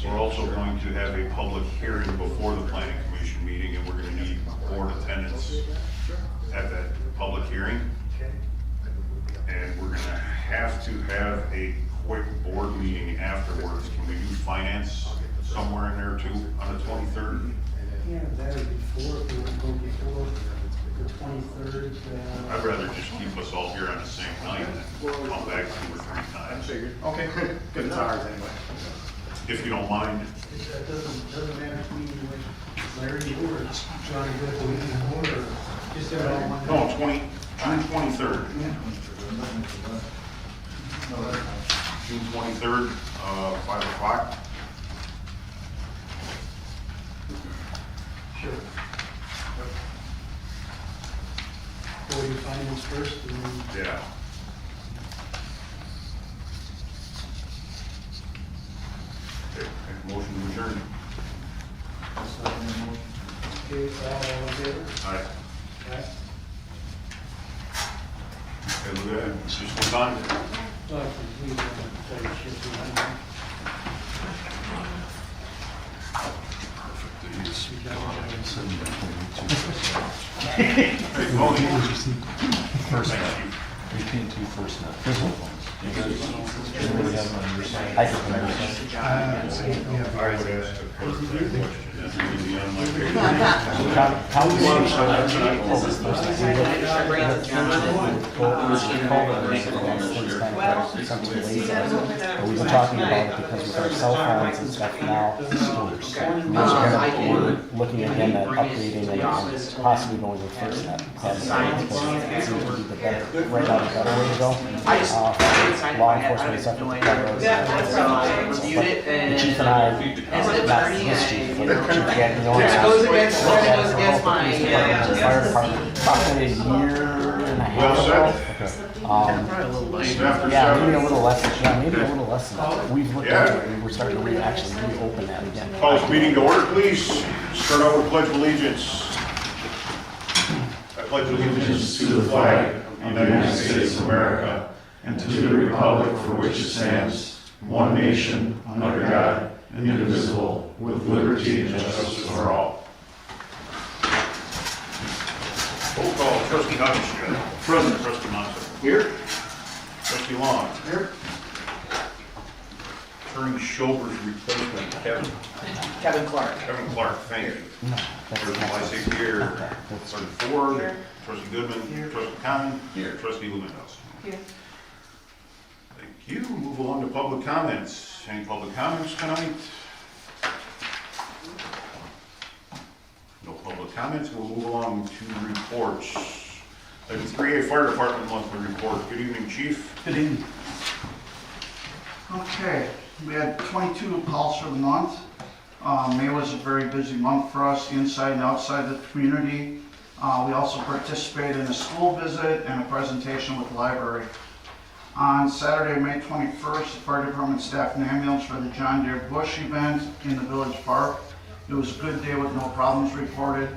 We're also going to have a public hearing before the planning commission meeting, and we're gonna need board attendance at that public hearing. And we're gonna have to have a quick board meeting afterwards. Can we do finance somewhere in there too, on the 23rd? Yeah, that would be before, if we would go before the 23rd. I'd rather just keep us all here on the same night and come back 2 or 3 times, Okay, good, it's ours anyway. if you don't mind. That doesn't matter to me, like Larry or Johnny, whether we can order, just have it all one. No, June 23rd. June 23rd, 5 o'clock. Sure. Or you finance first and then. Yeah. Okay, make a motion to adjourn. Okay, all in favor? Aye. Aye. Okay, look at it, just one time. Well, I can leave the shift behind. Hey, Tony. First, Thank you. we can't do first net. Physical phones. You guys really have them on your side? I can understand. I would ask the clerk that question. That's really on my page. How do you show this We've been talking about it because with our cell phones and stuff now, we're looking again at updating and possibly going with FirstNet. It seems to be the better, right now, the better way to go. Law enforcement stuff with the cameras. The chief and I, not his chief, but the chief, yeah, you know, It goes against my, fire department, probably a year and a half Well ago. said. Yeah, maybe a little less, maybe a little less than that. We've looked at it, and we're starting to actually reopen that again. Call this meeting to order, please. Start out with pledge of allegiance. I pledge allegiance to the flag of the United States of America and to the republic for which it stands, one nation, under God, indivisible, with liberty and justice for all. Roll call, trustee Hodges. Present. Trustee Monson. Here. Trustee Long. Here. Attorney Schober's replacement, Kevin Clark. Kevin Clark, thank you. No, Trustee Lysak here. Trustee Ford. Trustee Goodman. Trustee Conn. Here. Trustee Lumenhouse. Here. Thank you. Move along to public comments. Any public comments tonight? No public comments. We'll move along to reports. Item 3A, Fire Department monthly report. Good evening, Chief. Good evening. Okay, we had 22 calls for the month. May was a very busy month for us, inside and outside the community. We also participated in a school visit and a presentation with the library. On Saturday, May 21st, the fire department staffed an ambulance for the John Deere Bush event in the village park. It was a good day with no problems reported.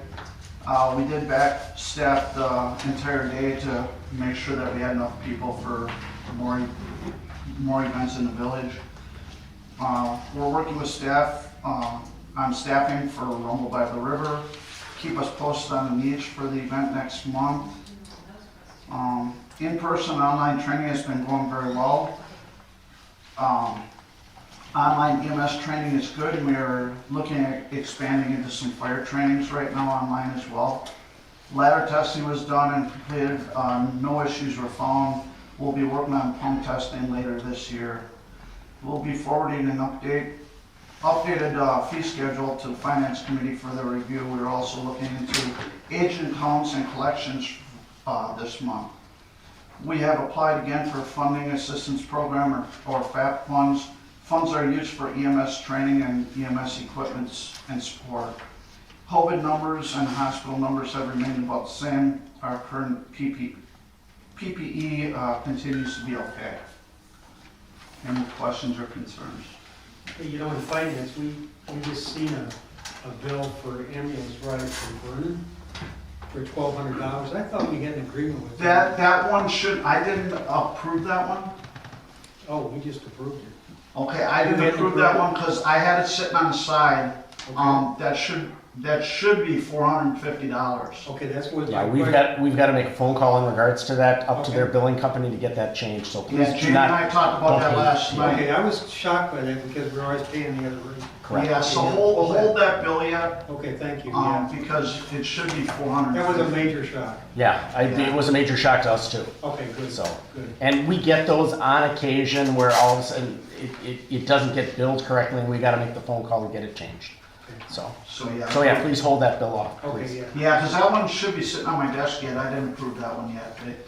We did back staff the entire day to make sure that we had enough people for more events in the village. We're working with staff on staffing for Rumble by the River. Keep us posted on the needs for the event next month. In-person online training has been going very well. Online EMS training is good, and we are looking at expanding into some fire trainings right now online as well. Ladder testing was done and completed. No issues were found. We'll be working on pump testing later this year. We'll be forwarding an updated fee schedule to the Finance Committee for their review. We're also looking into agent counts and collections this month. We have applied again for funding assistance program or FAP funds. Funds are used for EMS training and EMS equipment and support. COVID numbers and hospital numbers have remained about the same. Our current PPE continues to be okay. Any questions or concerns? Hey, you know, in finance, we just seen a bill for ambulance rides from Vernon for $1,200. I thought we had an agreement with them. That one should, I didn't approve that one. Oh, we just approved it. Okay, I didn't You didn't approve that approve one because I had it sitting on the side. Okay. That should be $450. Okay, that's what. Yeah, we've got to make a phone call in regards to that, up to their Okay. billing company to get that changed, so please Yeah, do Jamie and I not. talked about that don't- last night. Okay, I was shocked by that because we're always paying the other room. Correct. Yeah, so Okay, hold that bill yet, Okay, thank you, yeah. because it should be 400. That was a major shock. Yeah, it was a major shock to us too. Okay, good, So, good. and we get those on occasion where all of a sudden it doesn't get billed correctly and we gotta make the phone call to get it changed. So So yeah, please hold that bill off, Okay, please. yeah. Yeah, because that one should be sitting on my desk yet. I didn't approve that one yet. It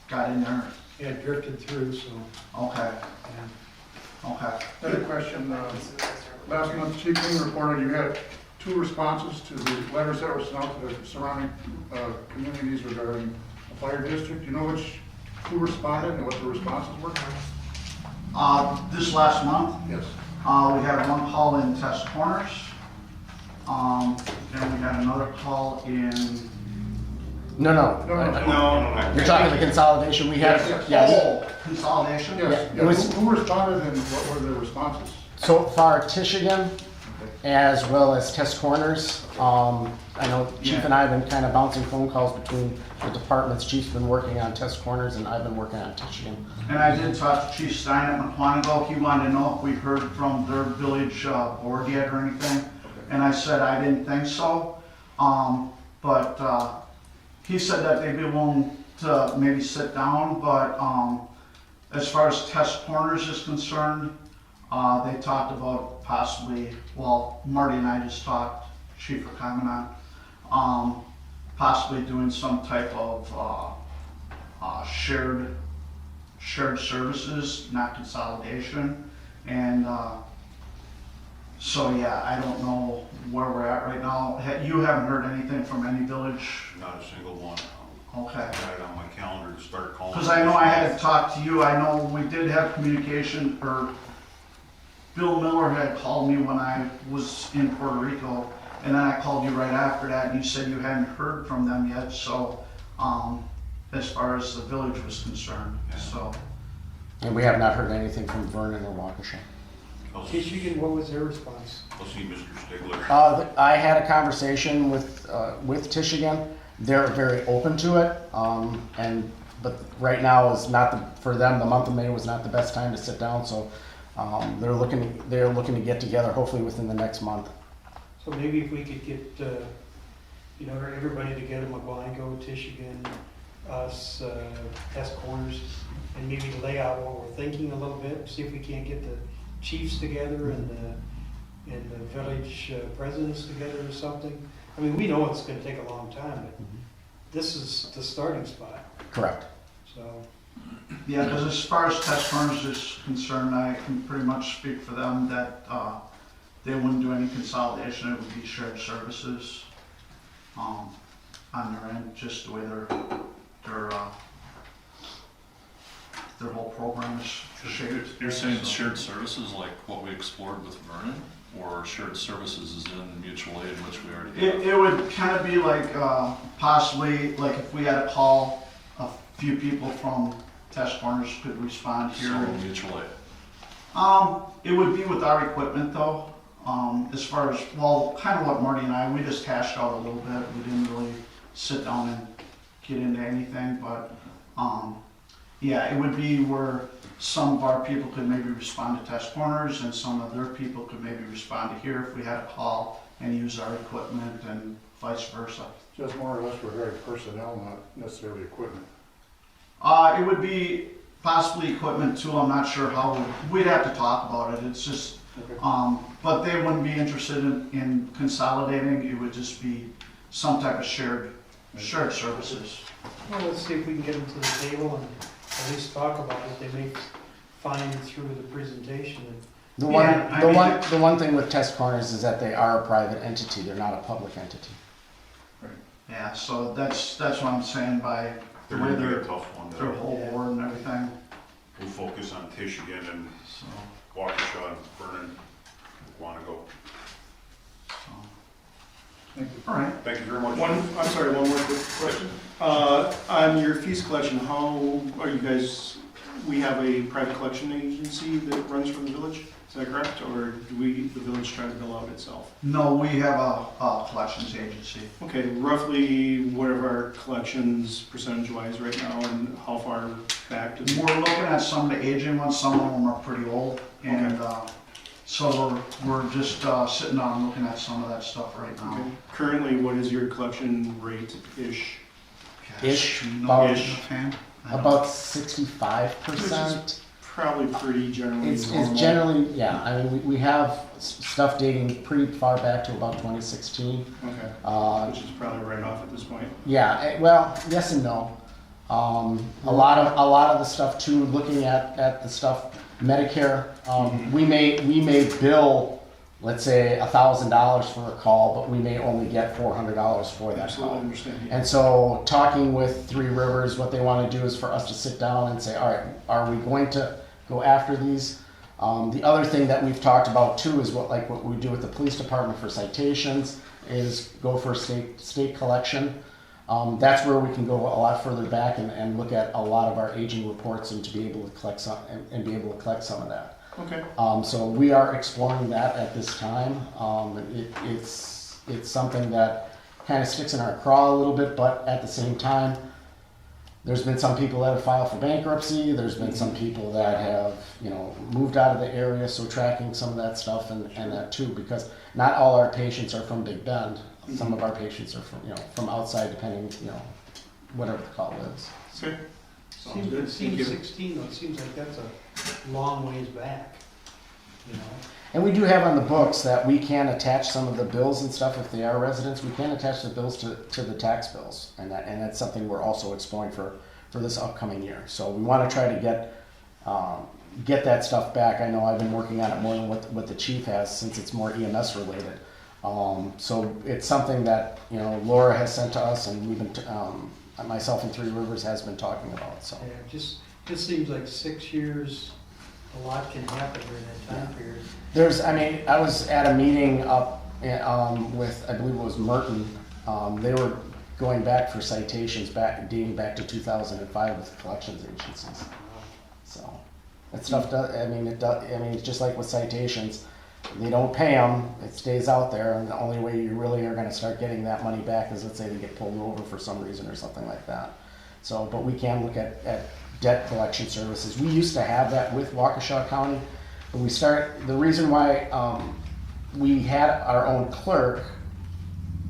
got in there. Yeah, it drifted through, so, Okay, yeah. okay. Another question, last month, Chief King reported you had 2 responses to the letters that were sent out to the surrounding communities regarding the fire district. Do you know who responded and what the responses were? This last month, Yes. we had one call in Test Corners. Then we had another call in, No, No. you're talking the consolidation we had? Yes, Yeah, Consolidation. Yes, Yeah, it was- who responded and what were the responses? so far Tishigan, as well as Test Corners. I know Chief and I have been kind of bouncing phone calls between the departments. Chief's been working on Test Corners and I've been working on Tishigan. And I did talk to Chief Stein at McQuanigo. He wanted to know if we heard from their village board yet or anything. And I said I didn't think so. But he said that they'd be willing to maybe sit down. But as far as Test Corners is concerned, they talked about possibly, well, Marty and I just talked, Chief for comment on, possibly doing some type of shared services, not consolidation. And so, yeah, I don't know where we're at right now. You haven't heard anything from any village? Not a single one. Okay. I got it on my calendar to start calling. Because I know I had talked to you, I know we did have communication, or Bill Miller had called me when I was in Puerto Rico, and then I called you right after that, and you said you hadn't heard from them yet, so, as far as the village was concerned, so. And we have not heard anything from Vernon or Waukesha. Michigan, what was their response? I'll see Mr. Stigler. I had a conversation with Tishigan. They're very open to it, but right now is not for them. The month of May was not the best time to sit down, so they're looking to get together hopefully within the next month. So maybe if we could get, everybody together, McGuanago, Tishigan, us, Test Corners, and maybe lay out what we're thinking a little bit, see if we can't get the chiefs together and the village presidents together or something. I mean, we know it's gonna take a long time, but this is the starting spot, Correct. so. Yeah, because as far as Test Corners is concerned, I can pretty much speak for them that they wouldn't do any consolidation, it would be shared services on their end, just the way their whole program is shaped. You're saying shared services like what we explored with Vernon, or shared services is in mutual aid, which we already have? It would kind of be like possibly, like if we had a call, a few people from Test Corners could respond here. So mutual aid. It would be with our equipment though, as far as, well, kind of what Marty and I, we just hashed out a little bit. We didn't really sit down and get into anything, but, yeah, it would be where some of our people could maybe respond to Test Corners and some of their people could maybe respond to here if we had a call and use our equipment and vice versa. Just more or less regarding personnel, not necessarily equipment. It would be possibly equipment too, I'm not sure how, we'd have to talk about it, it's just, Okay. but they wouldn't be interested in consolidating, it would just be some type of shared services. Well, let's see if we can get them to the table and at least talk about it. They may find through the presentation. The Yeah, one thing with Test Corners is that they are a private entity. They're not a public entity. Yeah, so that's what I'm saying by the They're way gonna be a their tough one. their whole board and everything, We'll focus on Tishigan and so. Waukesha and Vernon, Wanego. Thank you. All right. Thank you very much. I'm sorry, one more quick question. On your fees collection, how are you guys we have a private collection agency that runs for the village, is that correct? Or do we, the village, try to bill out itself? No, we have a collections agency. Okay, roughly what are our collections percentage-wise right now, and how far back does? We're looking at some of the aging ones, some of them are pretty old, and so we're just sitting down and looking at some of that stuff right now. Okay. Currently, what is your collection rate-ish? Ish, You know, about- offhand? I don't- About 65%. Probably pretty generally It's normal. generally, yeah, I mean, we have stuff dating pretty far back to about 2016. Okay, which is probably right off at this point. Yeah, well, yes and no. A lot of the stuff too, looking at the stuff, Medicare, we may bill, let's say, $1,000 for a call, but we may only get $400 for that Absolutely call. understand. Yeah. And so talking with Three Rivers, what they want to do is for us to sit down and say, all right, are we going to go after these? The other thing that we've talked about too is what we do with the police department for citations is go for state collection. That's where we can go a lot further back and look at a lot of our aging reports and to be able to collect some and be able to collect some of that. Okay. So we are exploring that at this time. It's something that kind of sticks in our craw a little bit, but at the same time, there's been some people that have filed for bankruptcy. There's been some people that have, moved out of the area. So tracking some of that stuff and that too, because not all our patients are from Big Bend. Some of our patients are from outside, depending, whatever the call is. Okay. Sounds good. Thank Seems you. 16 though, it seems like that's a long ways back, And we do have on the books that we can attach some of the bills and stuff if they are residents. We can attach the bills to the tax bills, and that's something we're also exploring for this upcoming year. So we want to try to get that stuff back. I know I've been working on it more than what the chief has, since it's more EMS related. So it's something that Laura has sent to us, and we've been myself and Three Rivers has been talking about. So Yeah, just seems like 6 years, a lot can happen during that time period. I was at a meeting up with, I believe it was Merton. They were going back for citations dating back to 2005 with collections agencies. So that stuff does. It's just like with citations. They don't pay them, it stays out there, and the only way you really are going to start getting that money back is, let's say, they get pulled over for some reason or something like that. So, but we can look at debt collection services. We used to have that with Waukesha County, but the reason why we had our own clerk,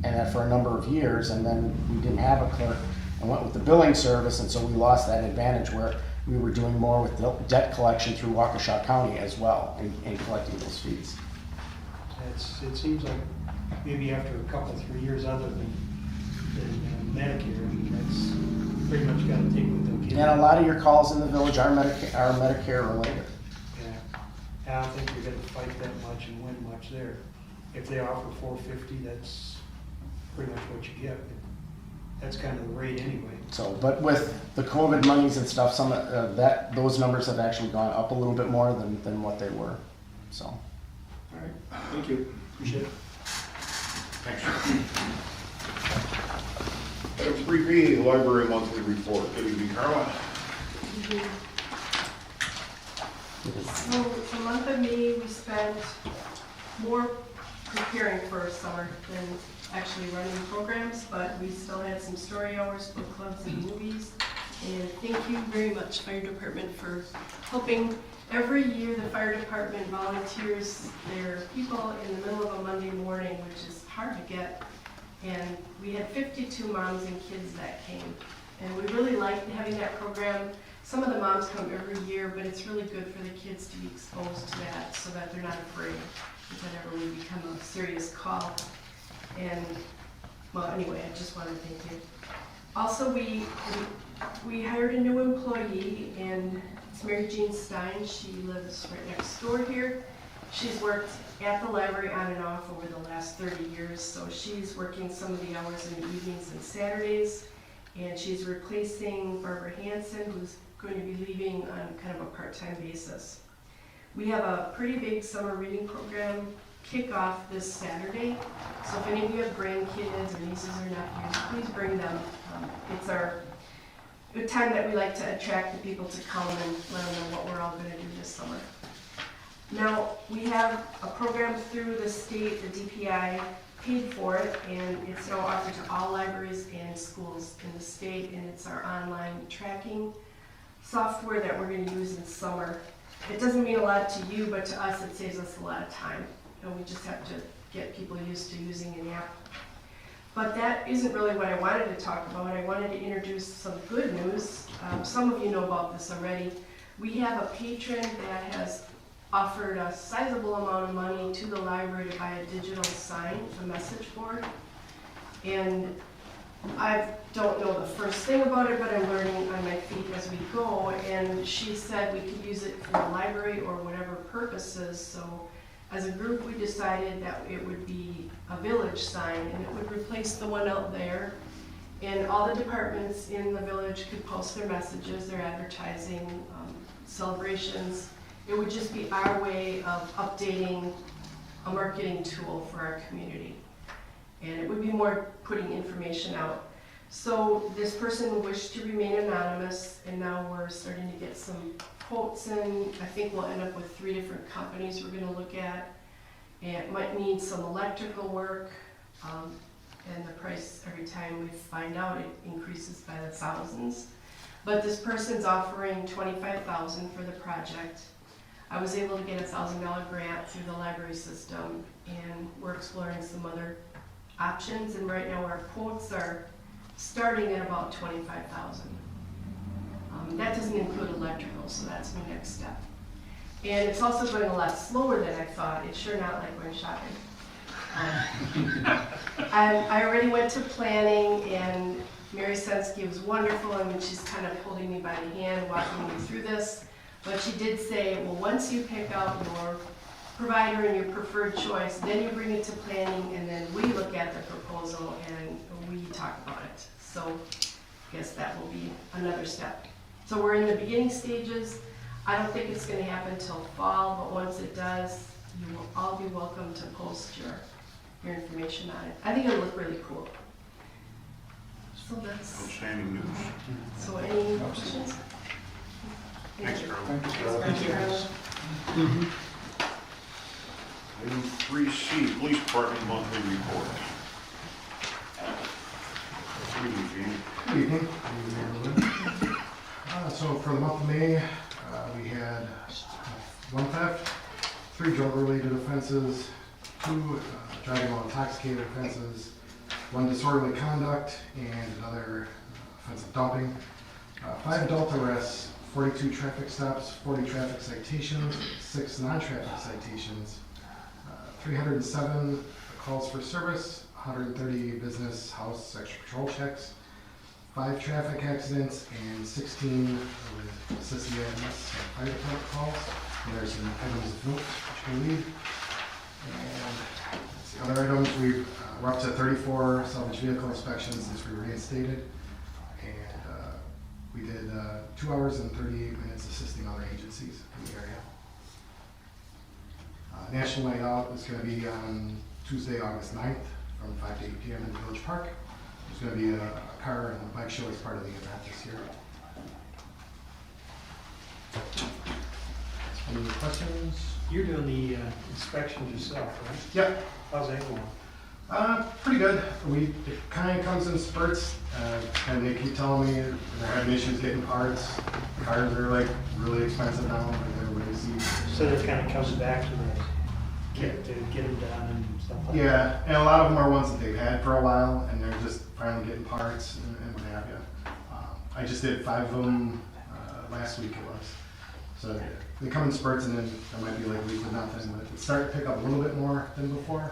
and that for a number of years, and then we didn't have a clerk, and went with the billing service, and so we lost that advantage where we were doing more with debt collection through Waukesha County as well, and collecting those fees. It seems like maybe after a couple, 3 years other than Medicare, that's pretty much got to take what they'll give. And a lot of your calls in the village are Medicare related. Yeah, I don't think you're going to fight that much and win much there. If they offer $450, that's pretty much what you get. That's kind of the rate anyway. So, but with the COVID monies and stuff, some those numbers have actually gone up a little bit more than what they were. So, All right. Thank you. Appreciate it. Thanks. Item 3B, Library Monthly Report. Good evening, Carla. So the month of May, we spent more preparing for summer than actually running programs, but we still had some story hours, book clubs, and movies. And thank you very much, Fire Department, for helping. Every year, the Fire Department volunteers their people in the middle of a Monday morning, which is hard to get. And we had 52 moms and kids that came. And we really liked having that program. Some of the moms come every year, but it's really good for the kids to be exposed to that so that they're not afraid if that ever would become a serious call. And, well, anyway, I just want to thank you. Also, we hired a new employee, and it's Mary Jean Stein. She lives right next door here. She's worked at the library on and off over the last 30 years, so she's working some of the hours in the evenings and Saturdays, and she's replacing Barbara Hansen, who's going to be leaving on kind of a part-time basis. We have a pretty big summer reading program kickoff this Saturday, so if any of you have grandkids or nieces or nephews, please bring them. It's our a time that we like to attract the people to come and let them know what we're all gonna do this summer. Now, we have a program through the state, the DPI paid for it, and it's now offered to all libraries and schools in the state, and it's our online tracking software that we're gonna use in summer. It doesn't mean a lot to you, but to us, it saves us a lot of time, and we just have to get people used to using an app. But that isn't really what I wanted to talk about. I wanted to introduce some good news. Some of you know about this already. We have a patron that has offered a sizable amount of money to the library to buy a digital sign, a message board. And I don't know the first thing about it, but I'm learning on my feet as we go. And she said we could use it for the library or whatever purposes. So as a group, we decided that it would be a village sign, and it would replace the one out there. And all the departments in the village could post their messages, their advertising, celebrations. It would just be our way of updating a marketing tool for our community. And it would be more putting information out. So this person wished to remain anonymous, and now we're starting to get some quotes in. I think we'll end up with 3 different companies we're gonna look at. And it might need some electrical work, and the price every time we find out it increases by the thousands. But this person's offering $25,000 for the project. I was able to get a $1,000 grant through the library system, and we're exploring some other options, and right now our quotes are starting at about $25,000. That doesn't include electrical, so that's my next step. And it's also going a lot slower than I thought. It's sure not like going shopping. I already went to planning, and Mary Sensky was wonderful. I mean, she's kind of holding me by the hand, walking me through this. But she did say, well, once you pick out your provider and your preferred choice, then you bring it to planning, and then we look at the proposal and we talk about it. So I guess that will be another step. So we're in the beginning stages. I don't think it's gonna happen till fall, but once it does, you will all be welcome to post your information on it. I think it'll look really cool. So that's, Outstanding news. so any questions? Thanks, Carol. Thank you. Item 3C, Police Department Monthly Report. Good evening, Gene. Good evening. So for the month of May, we had 1 theft, 3 drug-related offenses, 2 driving while intoxicated offenses, 1 disorderly conduct, and another offensive dumping, 5 adult arrests, 42 traffic stops, 40 traffic citations, 6 non-traffic citations, 307 calls for service, 130 business house extra patrol checks, 5 traffic accidents, and 16 with assisted EMS fire department calls. And there's some items of note which you can read. And let's see, other items, we're up to 34 salvage vehicle inspections since we reinstated. And we did 2 hours and 38 minutes assisting other agencies in the area. National Night Out is going to be on Tuesday, August 9th from 5 to 8 p.m. in the Village Park. There's going to be a car and a bike show as part of the event this year. Any questions? You're doing the inspections yourself, right? Yep. How's that going? Pretty good. It kind of comes in spurts, and they keep telling me they're having issues getting parts. Cars are like really expensive now, like everybody sees. So that kind of comes back to that, to get them done and stuff like that. Yeah, and a lot of them are ones that they've had for a while, and they're just finally getting parts and what have you. I just did 5 of them last week it was. So they come in spurts, and then there might be like a week with nothing, but it's starting to pick up a little bit more than before.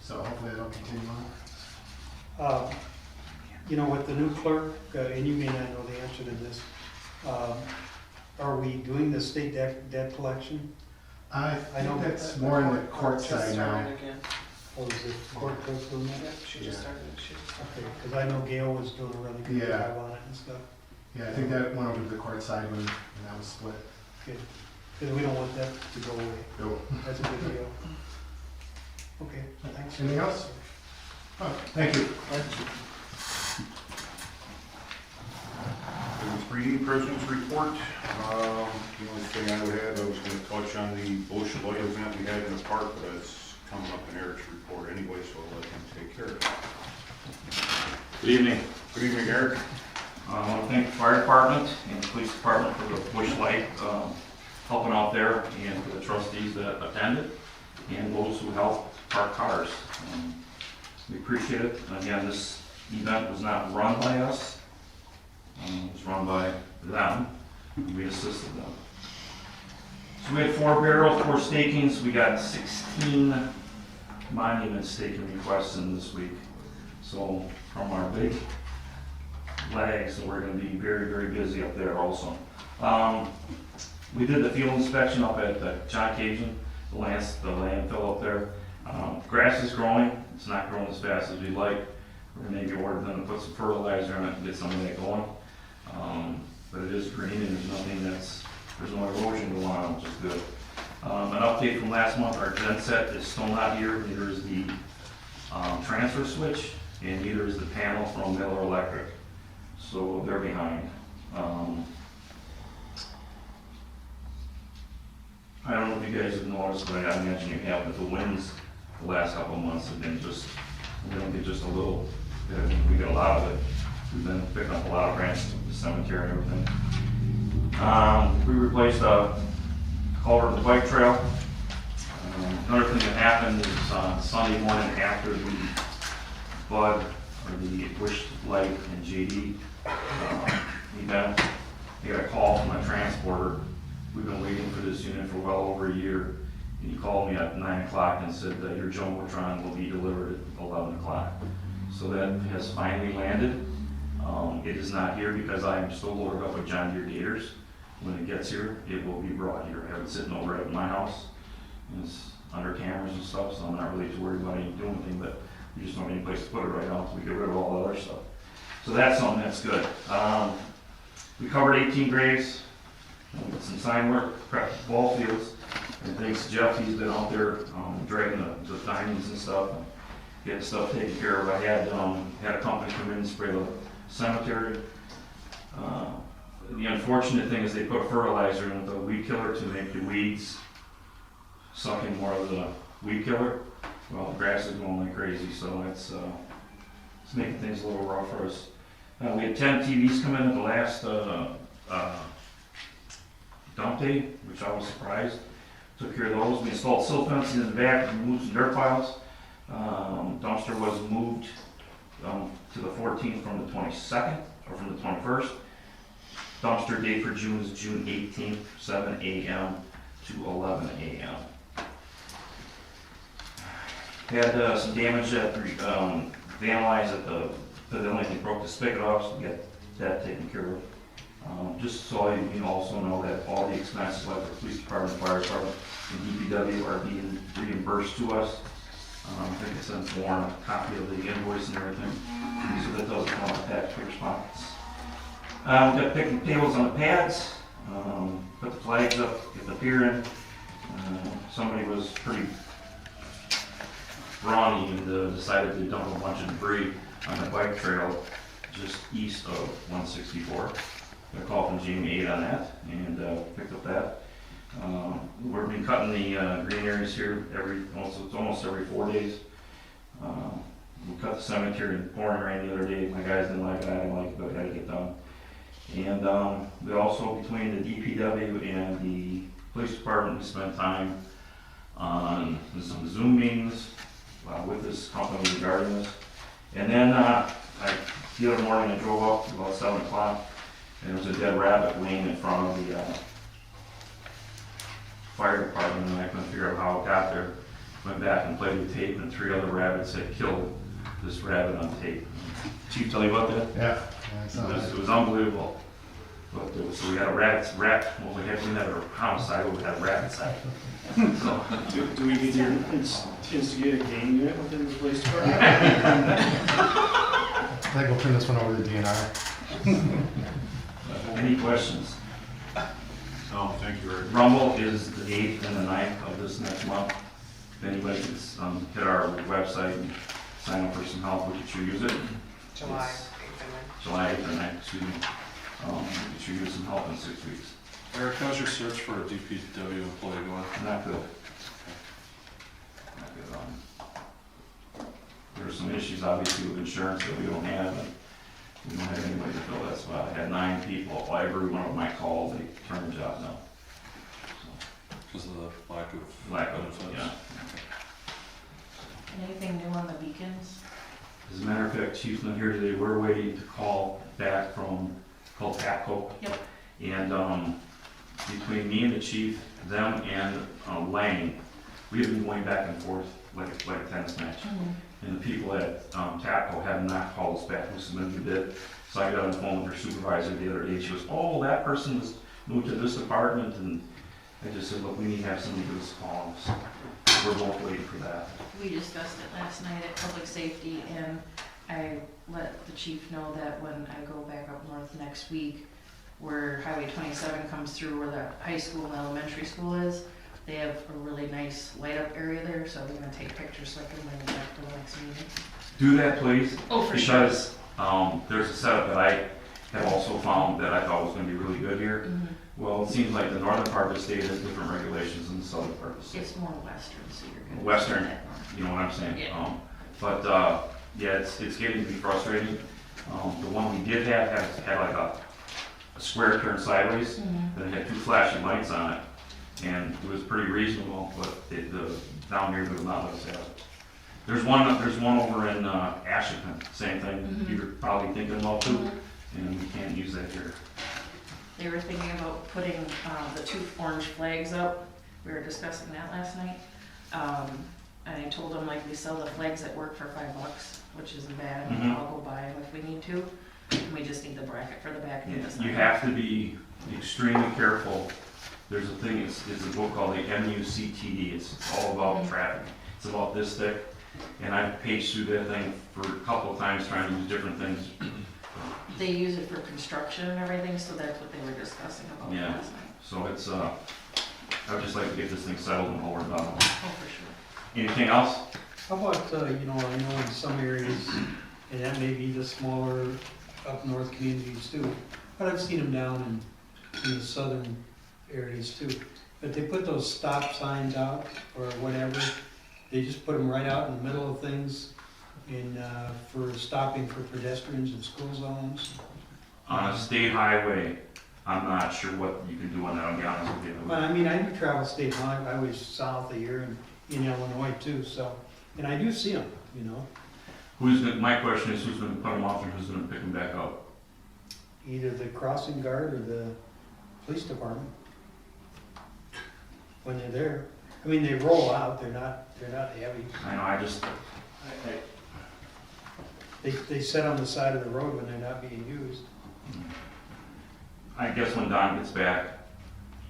So hopefully that'll continue on. You know, with the new clerk, and you may not know the answer to this, are we doing the state debt collection? I know think that's more in the court Just side now. started again. Or is it court clerk doing that? Yeah, she just started. Okay, because I know Gail was doing a really good Yeah. job on it and stuff. Yeah, I think that went over to the court side when that was split. Good. Because we don't want that to go away. Nope. That's a good deal. Okay, thanks. Anything else? Oh, thank you. meeting president's report. The only thing I would have, I was gonna touch on the Bush Light event we had in the park, but it's coming up in Eric's report anyway, so I'll let him take care of it. Good evening. Good evening, Eric. I want to thank the fire department and the police department for the bush light, helping out there, and for the trustees that attended, and those who helped park cars. We appreciate it. Again, this event was not run by us. It was run by them, and we assisted them. So we had 4 barrels, 4 stakings. We got 16 monument staking requests in this week. So from our big legs, so we're going to be very, very busy up there also. We did the field inspection up at John Cajun, the landfill up there. Grass is growing. It's not growing as fast as we'd like. We're going to maybe order them to put some fertilizer in it and get some of that going. But it is green and there's no erosion going on, which is good. An update from last month, our genset is still not here. Neither is the transfer switch, and neither is the panel from Miller Electric. So they're behind. I don't know if you guys have noticed, but I imagine you have, but the winds the last couple of months have been just, we don't get just a little, we get a lot of it. We've been picking up a lot of branches from the cemetery and everything. We replaced a culvert in the bike trail. Another thing that happened is on Sunday morning after the Bud, or the Bush Light and JD event, I got a call from a transporter. We've been waiting for this unit for well over a year, and he called me at 9 o'clock and said that your Jumbotron will be delivered at 11 o'clock. So that has finally landed. It is not here because I am still loaded up with John Deere gators. When it gets here, it will be brought here. I have it sitting over at my house, and it's under cameras and stuff, so I'm not really too worried about doing anything, but we just don't have any place to put it right now until we get rid of all the other stuff. So that's something that's good. We covered 18 graves, some sign work, prepped ball fields, and thanks to Jeff, he's been out there dragging the diamonds and stuff, and getting stuff taken care of. I had a company come in and spray the cemetery. The unfortunate thing is they put fertilizer in the weed killer to make the weeds suck in more of the weed killer. Well, the grass is going like crazy, so it's making things a little rough for us. We had 10 TVs come in at the last dump day, which I was surprised. Took care of those. We installed silt fencing in the back and moved some dirt piles. Dumpster was moved to the 14th from the 22nd, or from the 21st. Dumpster date for June is June 18th, 7 a.m. to 11 a.m. Had some damage at vandalized at the pavilion. They broke the spigot off, so we got that taken care of. Just so you also know that all the expenses, like the police department, fire department, and DPW, are being reimbursed to us. I think it's sent Warren a copy of the invoice and everything, so that doesn't come out of taxpayers' pockets. We got picnic tables on the pads, put the flags up at the pier in. Somebody was pretty brawny and decided to dump a bunch of debris on the bike trail just east of 164. Got a call from Jamie 8 on that, and picked up that. We've been cutting the green areas here almost every 4 days. We cut the cemetery in pouring rain the other day. My guys didn't like it, I didn't like it, but it had to get done. And we also, between the DPW and the police department, we spent time on some Zoom meetings with this company regarding this. And then the other morning I drove up about 7 o'clock, and there was a dead rabbit laying in front of the fire department, and I couldn't figure out how it got there. Went back and played with tape, and 3 other rabbits had killed this rabbit on tape. Chief, tell you about that? Yeah. It was unbelievable. But so we had a rabbit, well, we had a homicide, but we had a rabbit. So, Do we need to instigate a gang unit within the police department? I think we'll turn this one over to DNR. any questions? No, thank you, Rick. Rumble is the 8th and the 9th of this next month. If anybody can hit our website and sign up for some help, we could sure use it. July It's July 8th or 9th, excuse me. Get you some help in 6 weeks. Eric, how's your search for a DPW employee going? Not good. Not good. There's some issues obviously with insurance that we don't have, and we don't have anybody to fill that spot. I had 9 people, every one of them I called, they turned the job down. Because of the lack of Lack of, benefits? yeah. Anything new on the beacons? As a matter of fact, Chief's not here today, we're waiting to call back from, called TAPCO. Yep. And, between me and the chief, them and, Lang, we have been going back and forth like a tennis match. And the people at, TAPCO have not called us back, who submitted the bid. So I got on the phone with their supervisor the other day, she goes, oh, that person was moved to this department, and I just said, look, we need to have somebody give us a call. So we're both waiting for that. We discussed it last night at public safety, and I let the chief know that when I go back up north next week, where Highway 27 comes through where the high school and elementary school is, they have a really nice light up area there, so I'm gonna take pictures so I can bring it back to the next meeting. Do that, please. Oh, for sure. Because, there's a setup that I have also found that I thought was gonna be really good here. Well, it seems like the northern part of the state has different regulations than the southern part of the state. It's more western, so you're gonna. Western, you know what I'm saying? Yeah. But, yeah, it's getting to be frustrating. The one we did have had like a square turn sideways, and it had 2 flashing lights on it, and it was pretty reasonable, but down here, they would not let us have it. There's one over in Ashiton, same thing, you're probably thinking about too, and we can't use that here. They were thinking about putting the 2 orange flags up. We were discussing that last night. And I told them, like, we sell the flags at work for $5, which isn't bad. I'll go buy them if we need to. We just need the bracket for the back and the sign. You have to be extremely careful. There's a thing, it's a book called the MUCTD, it's all about traffic. It's about this thick, and I've paged through that thing for a couple of times trying to use different things. They use it for construction and everything, so that's what they were discussing about Yeah. last night. So it's, I would just like to get this thing settled and forward about it. Oh, for sure. Anything else? How about, I know in some areas, and that may be the smaller up north communities too, but I've seen them down in the southern areas too. But they put those stop signs out or whatever, they just put them right out in the middle of things for stopping for pedestrians in school zones. On a state highway, I'm not sure what you can do on that, I'll be honest with you. But I mean, I do travel state line, I was south of here and in Illinois too, so, and I do see them, My question is who's gonna put them off and who's gonna pick them back up? Either the crossing guard or the police department. When they're there. I mean, they roll out, they're not heavy. I know, I just, They sit on the side of the road when they're not being used. I guess when Don gets back,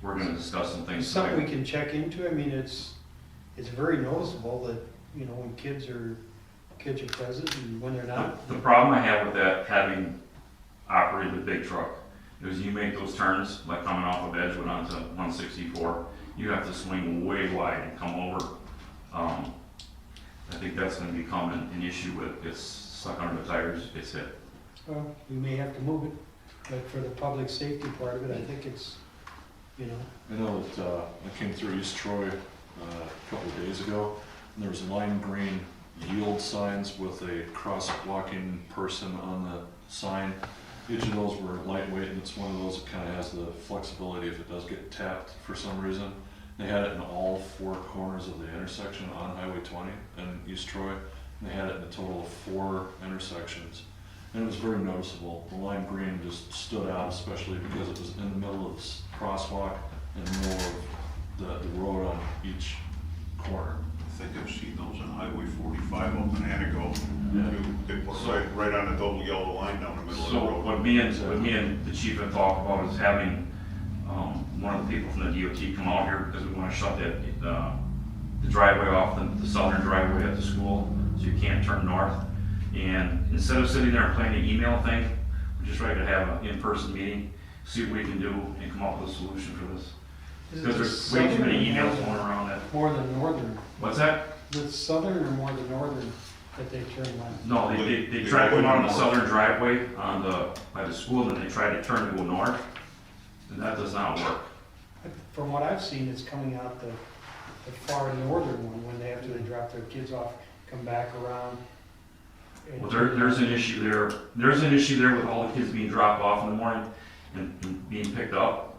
we're gonna discuss some things. It's something we can check into. I mean, it's very noticeable that, when kids are present and when they're not. The problem I have with that, having operated a big truck, is you make those turns, like coming off of Edgewood onto 164, you have to swing way wide and come over. I think that's gonna become an issue with, it's stuck under the tires, it's hit. Well, we may have to move it, but for the public safety part of it, I think it's, I know that I came through East Troy a couple of days ago, and there was lime green yield signs with a crosswalking person on the sign. Each of those were lightweight, and it's one of those that kind of has the flexibility if it does get tapped for some reason. They had it in all 4 corners of the intersection on Highway 20 in East Troy, and they had it in a total of 4 intersections. And it was very noticeable. The lime green just stood out, especially because it was in the middle of this crosswalk and the middle of the road on each corner. I think I've seen those on Highway 45 up in Antigo. They put right on the double yellow line down the middle of the So road. what me and the chief have talked about is having one of the people from the DOT come out here because we want to shut the driveway off, the southern driveway at the school, so you can't turn north. And instead of sitting there and playing the email thing, we're just ready to have an in-person meeting, see what we can do, and come up with a solution for this. Because there's way too many emails going around that. More than northern. What's that? The southern or more than northern? that they turn left. No, they tried to come out on the southern driveway by the school, and then they tried to turn to go north, and that does not work. From what I've seen, it's coming out the far northern one, when after they drop their kids off, come back around. Well, there's an issue there. There's an issue there with all the kids being dropped off in the morning and being picked up.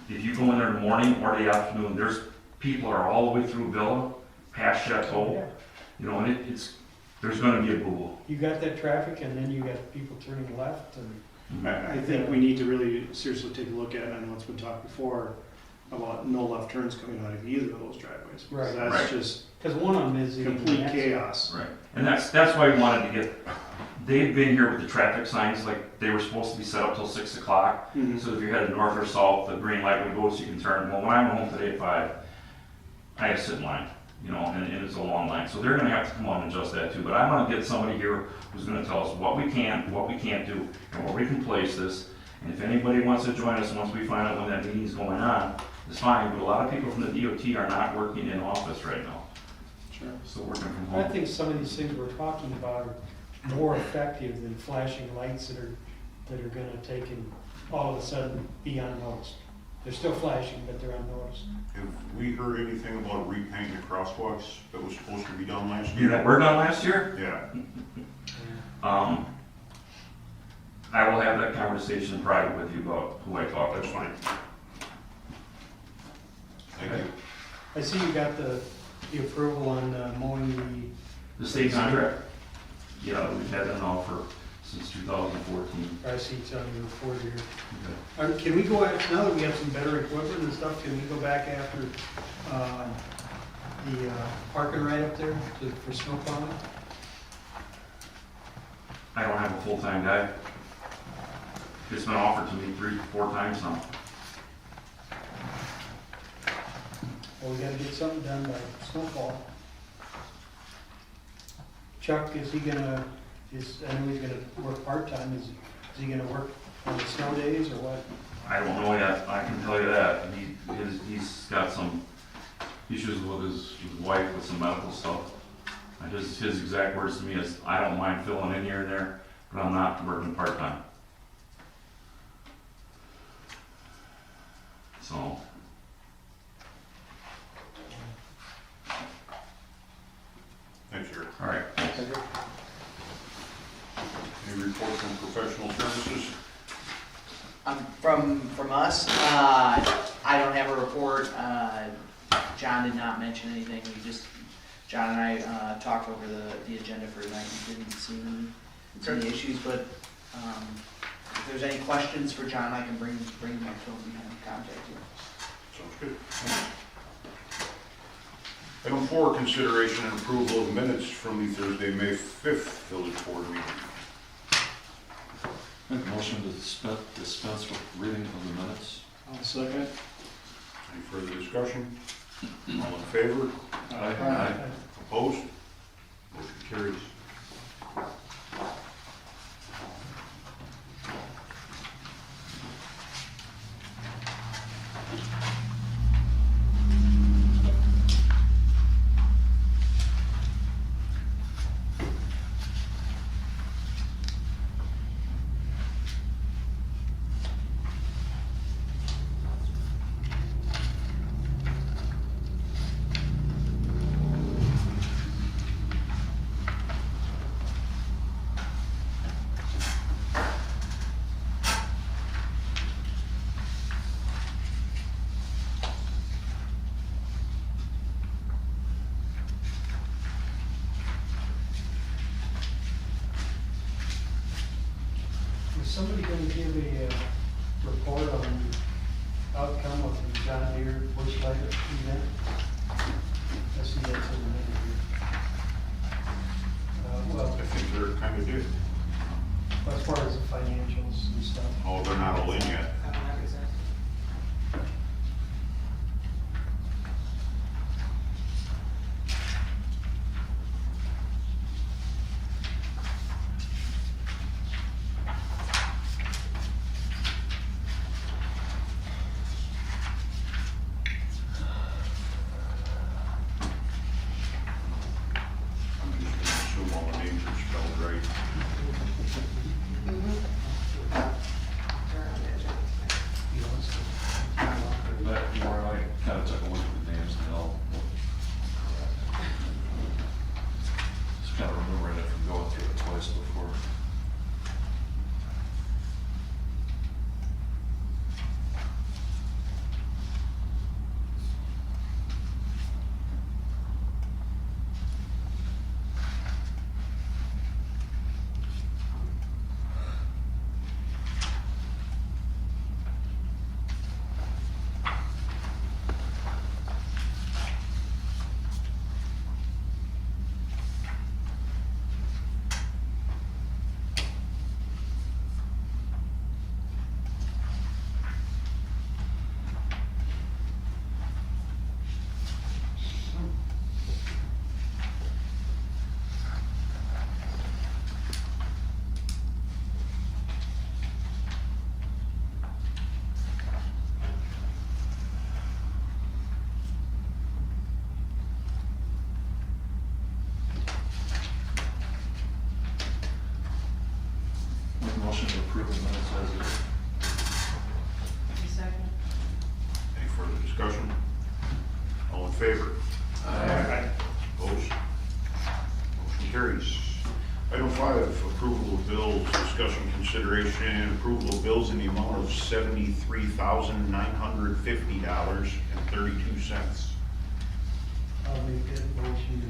If you go in there in the morning or the afternoon, there's people are all the way through Villa, past Chateau. Yeah. You know, and there's gonna be a boo-boo. You got that traffic, and then you got people turning left, and I think we need to really seriously take a look at, I know it's been talked before, about no left turns coming out of either of those driveways. Because Right. that's Right. just because one of them is complete chaos. Right. And that's why we wanted to get, they've been here with the traffic signs, like they were supposed to be set up till 6 o'clock. Mhm. So if you're headed north or south, the green light would go so you can turn. Well, when I went home today at 5, I had to sit in line, you know, and it's a long line. So they're gonna have to come on and adjust that too. But I'm gonna get somebody here who's gonna tell us what we can, what we can't do, and where we can place this. And if anybody wants to join us once we find out when that meeting's going on, it's fine. But a lot of people from the DOT are not working in office right now. Sure. Still working from I home. think some of these things we're talking about are more effective than flashing lights that are gonna take and all of a sudden be unnoticed. They're still flashing, but they're unnoticed. Have we heard anything about repainting the crosswalks that was supposed to be done last You year? that were done last year? Yeah, I will have that conversation in private with you about who I talked to. that's fine. Thank you. I see you got the approval on mowing The state contract? Yeah, we've had that now since 2014. I see it's on your report here. Okay. Can we go, now that we have some better equipment and stuff, can we go back after the parking right up there for snow plowing? I don't have a full-time guy. It's been offered to me 3-4 times now. Well, we gotta get something done by snowfall. Chuck, I know he's gonna work part-time, is he gonna work on the snow days or what? I don't know yet, I can tell you that. He's got some issues with his wife with some medical stuff. And his exact words to me is, I don't mind filling in here and there, but I'm not working part-time. So, Thanks, Eric. all right. Any reports on professional services? From us, I don't have a report. John did not mention anything. John and I talked over the agenda for tonight and didn't see any issues, but if there's any questions for John, I can bring them up to him and have him contact you. Sounds good. Item 4, consideration and approval of minutes from the Thursday, May 5th Village Board meeting. Make a motion to dispense with reading of the minutes. I'll second. Any further discussion? All in favor? Aye. Opposed? Motion carries. Is somebody gonna give a report on the outcome of the John Deere bush light event? I see that's in the minute here. Well, I think they're kind of did. as far as the financials and stuff. Oh, they're not all in yet. Aye. Opposed? Motion carries. Item 5, approval of bills, discussion, consideration, and approval of bills in the amount of $73,950.32. I'll make that motion to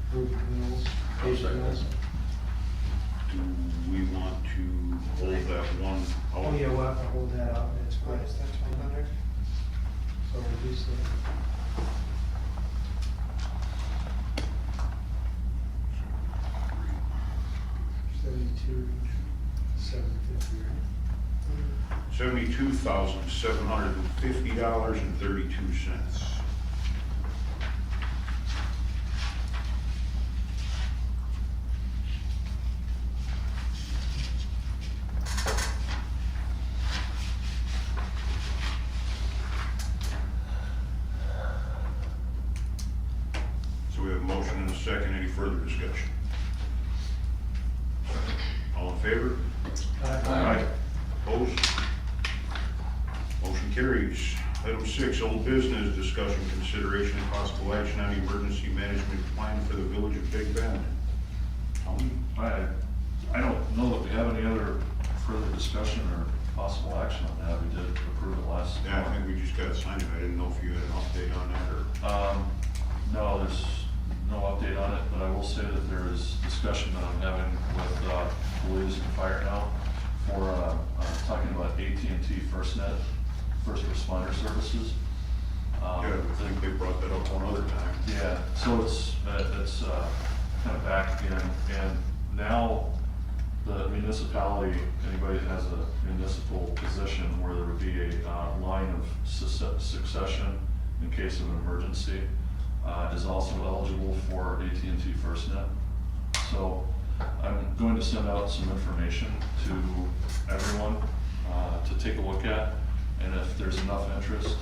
approve the bills, pay the bills. Do we want to hold that one? Oh, yeah, we'll have to hold that out, that's fine. That's 100. So reduce it. $72,750, right? $72,750.32. So we have a motion and a second. Any further discussion? All in favor? Aye. Opposed? Motion carries. Item 6, old business, discussion, consideration, and possible action on the emergency management plan for the village of Big Bend. Tony? I don't know that we have any other further discussion or possible action on that. We did approve it last. Yeah, I think we just got to sign it. I didn't know if you had an update on that or. No, there's no update on it, but I will say that there is discussion that I'm having with police and fire now for talking about AT&T FirstNet, first responder services. Yeah, I think they brought that up one other time. Yeah, so it's kind of back again, and now the municipality, anybody that has a municipal position where there would be a line of succession in case of an emergency, is also eligible for AT&T FirstNet. So I'm going to send out some information to everyone to take a look at, and if there's enough interest,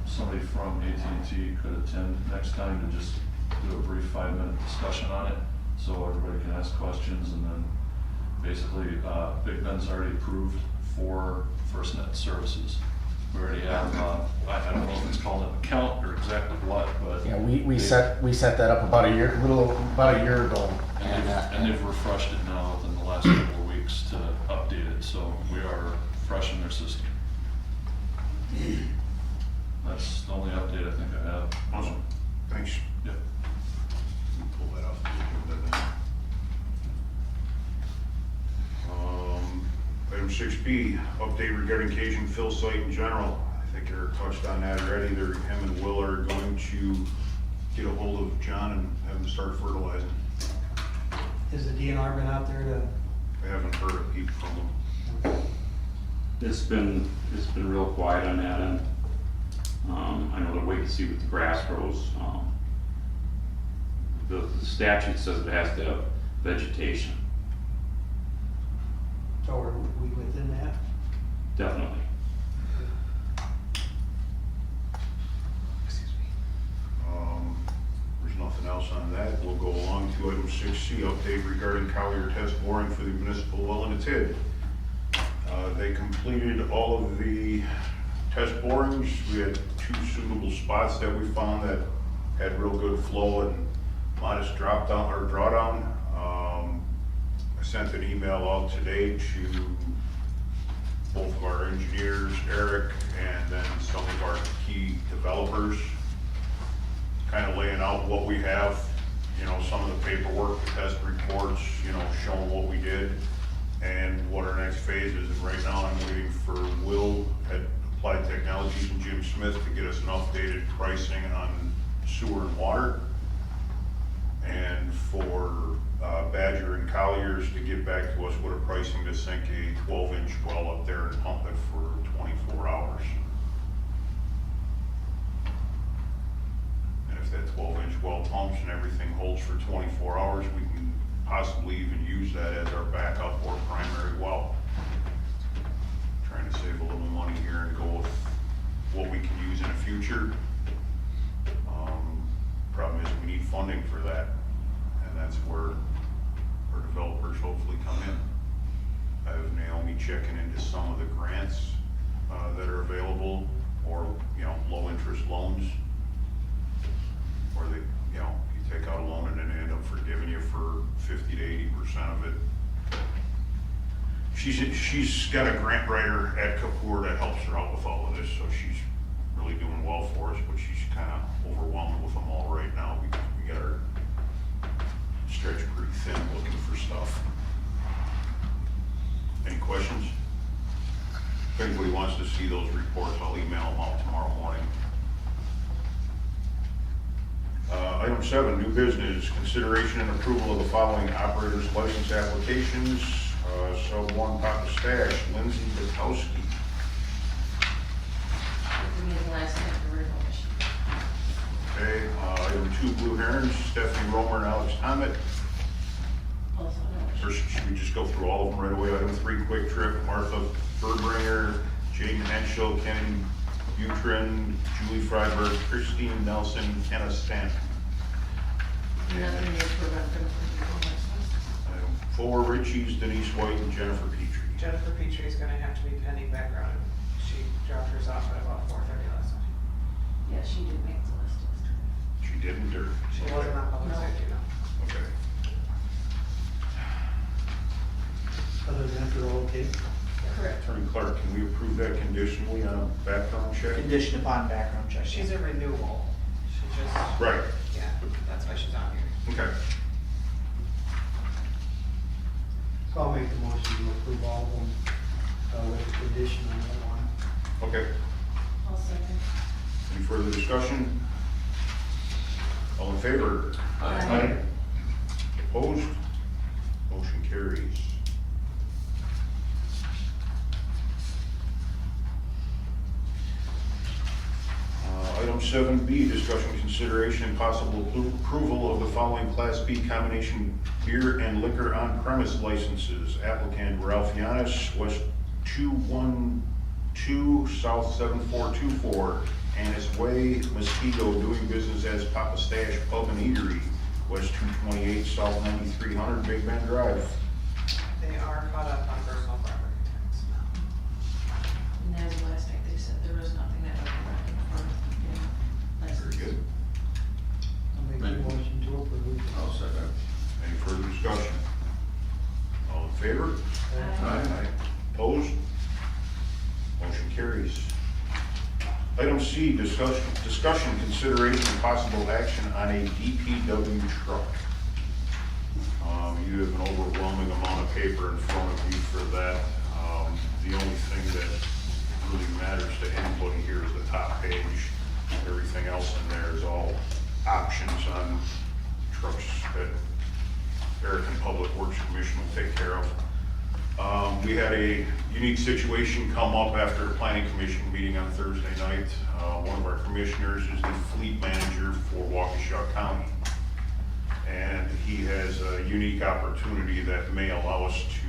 somebody from AT&T could attend next time to just do a brief 5-minute discussion on it, so everybody can ask questions, and then basically Big Bend's already approved for FirstNet services. We already have, I don't know if it's called an account or exactly what, but. Yeah, we set that up about a year ago. And they've refreshed it now within the last couple of weeks to update it, so we are fresh in their system. That's the only update I think I have. Awesome. Thanks. Yep. Pull that off the agenda then. Item 6B, update regarding Cajun Fill site in general. I think Eric touched on that already. Him and Will are going to get a hold of John and have him start fertilizing. Has the DNR been out there to? I haven't heard a peep from them. It's been real quiet on that end. I know they're waiting to see what the grass grows. The statute says it has to have vegetation, So are we within that? definitely. There's nothing else on that. We'll go along to item 6C, update regarding Collier test boring for the municipal well in the TID. They completed all of the test borings. We had 2 suitable spots that we found that had real good flow and modest drawdown. I sent an email out today to both of our engineers, Eric, and then some of our key developers, kind of laying out what we have, some of the paperwork, the test reports, showing what we did and what our next phase is. And right now I'm waiting for Will at Applied Technologies and Jim Smith to get us an updated pricing on sewer and water. And for Badger and Colliers to get back to us with a pricing to sink a 12-inch well up there and pump it for 24 hours. And if that 12-inch well pumps and everything holds for 24 hours, we can possibly even use that as our backup or primary well. Trying to save a little money here and go with what we can use in the future. Problem is we need funding for that, and that's where our developers hopefully come in. I have Naomi checking into some of the grants that are available, or low interest loans. of it. She's got a grant writer at Kapoor that helps her out with all of this, so she's really doing well for us, but she's kind of overwhelmed with them all right now because we got her stretched pretty thin looking for stuff. Any questions? If anybody wants to see those reports, I'll email them out tomorrow morning. Item 7, new business, consideration and approval of the following operators license applications. Sub 1, Papa Stash, Lindsay Bukowski. Give me the last name, the original issue. Okay, item 2, Blue Herons, Stephanie Romer and Alex Tomet. Also, no Or issue. should we just go through all of them right away? Item 3, Quick Trip, Martha Berbringer, Jaden Henschel, Kenny Butrin, Julie Freiberg, Christine Nelson, Kenna Stamp. Another new program for the license. Item 4, Richie's, Denise White, and Jennifer Petrie. Jennifer Petrie is gonna have to be pending background. She dropped hers off at about 4:30 last night. Yeah, she did make the list yesterday. She didn't, or? She wasn't on public No. safety, no. Okay. Other than that, they're all okay? Correct. Attorney Clark, can we approve that conditionally on a background check? Conditioned upon background check. She's a renewal. She just, Right, yeah, that's why she's on here. okay. So I'll make the motion to approve all of them, with the condition on that one. Okay, I'll second. any further discussion? All in favor? Aye. Opposed? Motion carries. Item 7B, discussion, consideration, and possible approval of the following Class B combination beer and liquor on-premise licenses. Applicant Ralph Yanis, West 212, South 7424, Annis Way, Mosquito, doing business as Papa Stash Pub and Eatery, West 228, South 9300, Big Bend Drive. They are caught up on personal property tax now. And as of last night, they said there was nothing that would prevent them from getting Very licensed. good. I'll make the motion to approve. I'll second. Any further discussion? All in favor? Aye. Opposed? Motion carries. Item C, discussion, consideration, and possible action on a DPW truck. You have an overwhelming amount of paper in front of you for that. The only thing that really matters to anybody here is the top page. Everything else in there is all options on trucks that Eric and Public Works Commission will take care of. We had a unique situation come up after a planning commission meeting on Thursday night. One of our commissioners is the fleet manager for Waukesha County. And he has a unique opportunity that may allow us to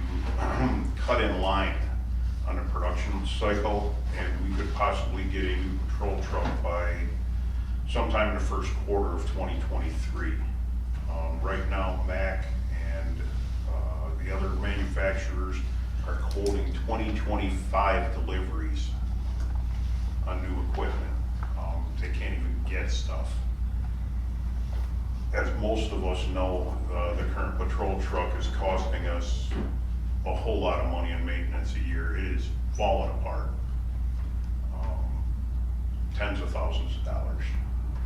cut in line on the production cycle, and we could possibly get a new patrol truck by sometime in the first quarter of 2023. Right now, Mack and the other manufacturers are quoting 2025 deliveries on new equipment. They can't even get stuff. As most of us know, the current patrol truck is costing us a whole lot of money in maintenance a year. It is falling apart. Tens of thousands of dollars.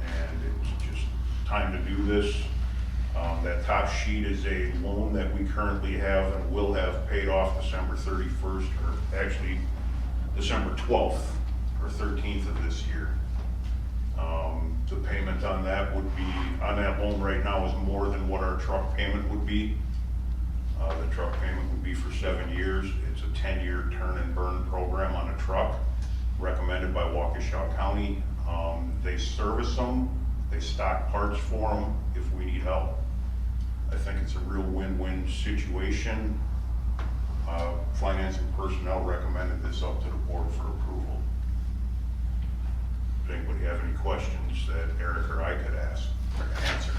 And it's just time to do this. That top sheet is a loan that we currently have and will have paid off December 31st, or actually December 12th or 13th of this year. The payment on that would be, on that loan right now is more than what our truck payment would be. The truck payment would be for 7 years. It's a 10-year turn and burn program on a truck recommended by Waukesha County. They service them, they stock parts for them if we need help. I think it's a real win-win situation. Finance and personnel recommended this up to the board for approval. Does anybody have any questions that Eric or I could ask or answer?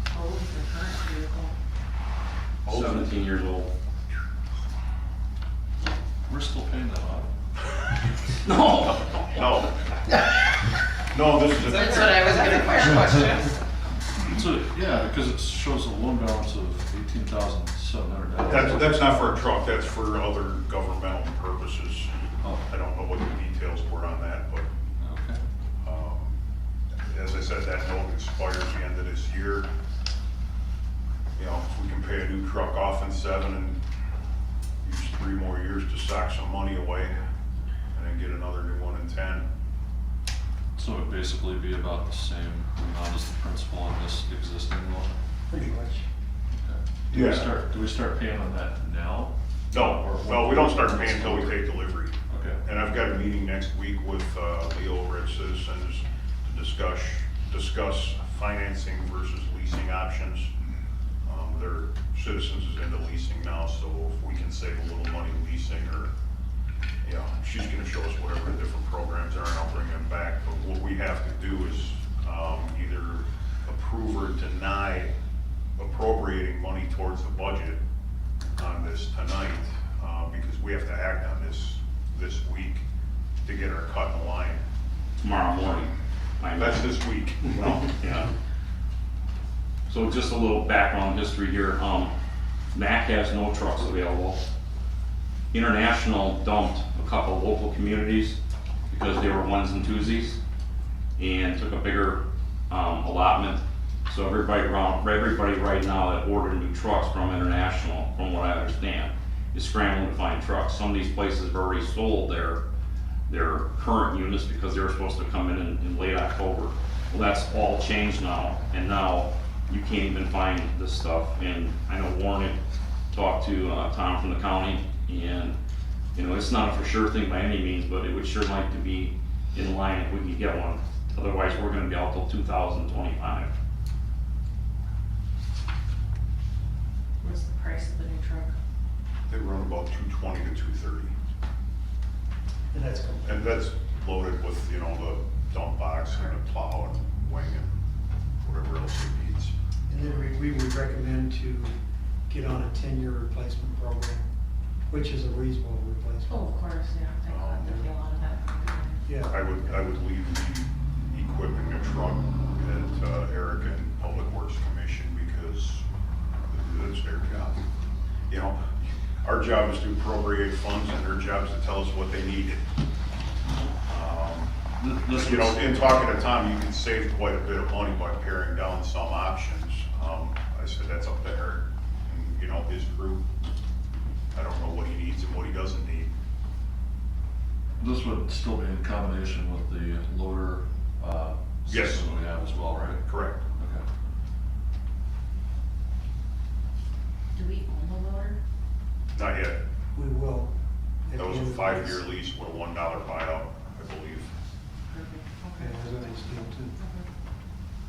How old is the current vehicle? 17 years old. We're still paying that off. No, this is That's what I was gonna question. So, yeah, because it shows a loan balance of $18,700. That's not for a truck, that's for other governmental purposes. Oh, I don't know what the details were on that, but, okay. as I said, that note expires the end of this year. You know, if we can pay a new truck off in 7 and use 3 more years to sock some money away, and then get another new one in 10. So it'd basically be about the same amount as the principal on this existing loan? Pretty much. Okay. Yeah. Do we start paying on that now? No, well, we don't start paying until we take delivery. Okay. And I've got a meeting next week with Leo Rich Citizens to discuss financing versus leasing options. Their Citizens is into leasing now, so if we can save a little money leasing, or, you know, she's gonna show us whatever the different programs are, and I'll bring them back. But what we have to do is either approve or deny appropriating money towards the budget on this tonight, because we have to act on this week to get our cut in line. Tomorrow morning. That's this week. Well, yeah. So just a little background history here. MAC has no trucks available. International dumped a couple local communities because they were ones and twosies and took a bigger allotment. So everybody right now that ordered new trucks from International, from what I understand, is scrambling to find trucks. Some of these places have already sold their current units because they were supposed to come in late October. Well, that's all changed now, and now you can't even find this stuff. And I know Warren had talked to Tom from the county, and you know, it's not a for sure thing by any means, but it would sure like to be in line if we could get one. Otherwise, we're gonna be out till 2025. What's the price of the new truck? They run about 220 to 230. And that's cool. And that's loaded with, you know, the dump box and the plow and wing and whatever else it needs. And then we would recommend to get on a 10-year replacement program, which is a reasonable replacement. Oh, of course, yeah, I thought there'd be a lot of that. Yeah. I would leave the equipping a truck at Eric and Public Works Commission, because that's their job. You know, our job is to appropriate funds, and their job is to tell us what they need. You know, in talking to Tom, you can save quite a bit of money by paring down some options. I said that's up to Eric and, you know, his group. I don't know what he needs and what he doesn't need. This would still be in combination with the loader Yes. system we have as well, right? Correct. Okay. Do we own the loader? Not yet. We will. at That the was a end of 5-year lease with a $1 buyout, I believe. Perfect, Yeah, okay. that's a nice deal too.